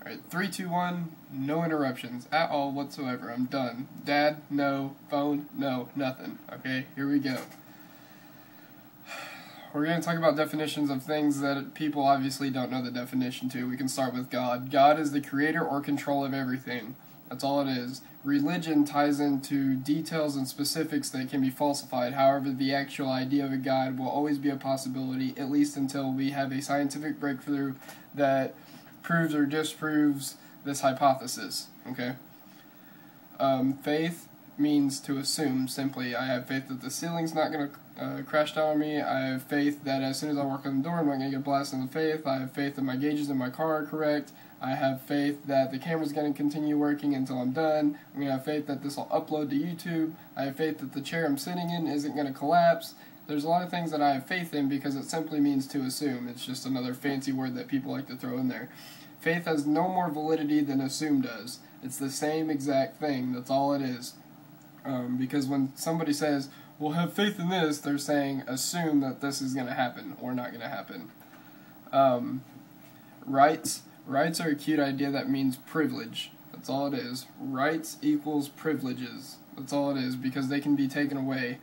Alright, 3, 2, 1, no interruptions at all whatsoever. I'm done. Dad, no. Phone, no. Nothing. Okay, here we go. We're going to talk about definitions of things that people obviously don't know the definition to. We can start with God. God is the creator or control of everything. That's all it is. Religion ties into details and specifics that can be falsified. However, the actual idea of a God will always be a possibility, at least until we have a scientific breakthrough that proves or disproves this hypothesis. Okay. Faith means to assume, simply. I have faith that the ceiling's not going to crash down on me. I have faith that as soon as I walk in the door, I'm not going to get blasted in the face. I have faith that my gauges in my car are correct. I have faith that the camera's going to continue working until I'm done. I'm going to have faith that this will upload to YouTube. I have faith that the chair I'm sitting in isn't going to collapse. There's a lot of things that I have faith in because it simply means to assume. It's just another fancy word that people like to throw in there. Faith has no more validity than assume does. It's the same exact thing. That's all it is. Because when somebody says, well, have faith in this, they're saying assume that this is going to happen or not going to happen. Rights. Rights are a cute idea that means privilege. That's all it is. Rights equals privileges. That's all it is, because they can be taken away.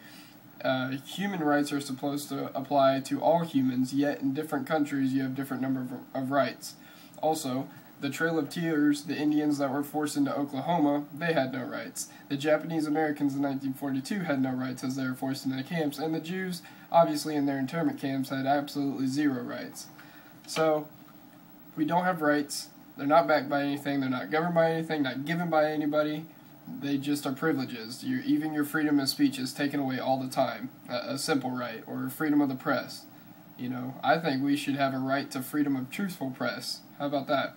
Human rights are supposed to apply to all humans, yet in different countries you have different number of rights. Also, the Trail of Tears, the Indians that were forced into Oklahoma, they had no rights. The Japanese Americans in 1942 had no rights as they were forced into camps, and the Jews, obviously in their internment camps, had absolutely zero rights. So, we don't have rights. They're not backed by anything. They're not governed by anything, not given by anybody. They just are privileges. Even your freedom of speech is taken away all the time. A simple right, or freedom of the press. You know, I think we should have a right to freedom of truthful press. How about that?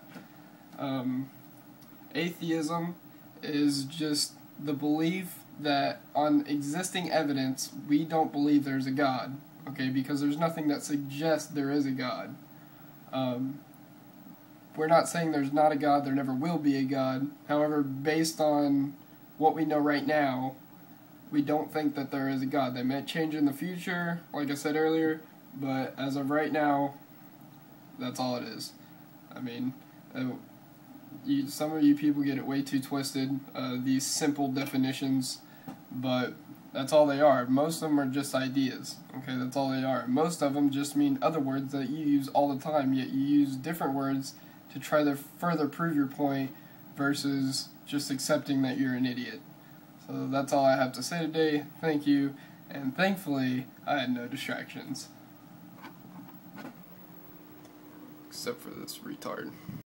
Atheism is just the belief that on existing evidence, we don't believe there's a God. Okay, because there's nothing that suggests there is a God. We're not saying there's not a God, there never will be a God. However, based on what we know right now, we don't think that there is a God. That may change in the future, like I said earlier, but as of right now, that's all it is. I mean, some of you people get it way too twisted, these simple definitions, but that's all they are. Most of them are just ideas, okay, that's all they are. Most of them just mean other words that you use all the time, yet you use different words to try to further prove your point versus just accepting that you're an idiot. So that's all I have to say today. Thank you, and thankfully I had no distractions. Except for this retard.